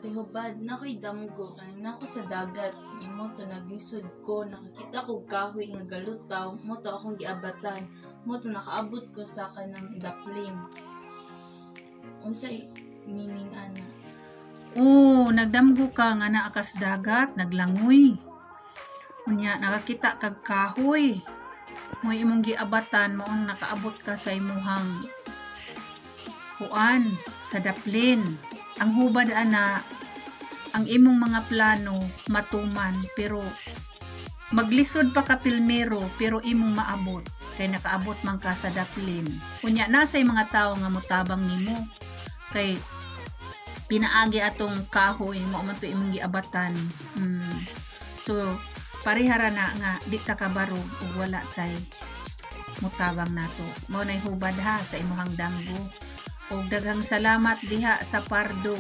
ate hubad na ko'y damgo kay nako sa dagat imo to naglisod ko nakakita ko kahoy nga galutaw mo to akong giabatan mo to nakaabot ko sa kanang daplin unsay meaning ana. Nagdamgo ka nga naa kas dagat naglangoy unya nakakita kag kahoy mo imong giabatan maong nakaabot ka sa imuhang kuan sa daplin. Ang hubad ana ang imong mga plano matuman pero maglisod pa ka pilmero pero imong maabot kay nakaabot man ka sa daplin. Unya nasay mga tao nga motabang nimo kay pinaagi atong kahoy mao man to imong giabatan. So parihara na nga di ta kabarog ug wala tay mutabang nato. Mao nay hubad ha sa imong damgo. Og daghang salamat diha sa Pardo.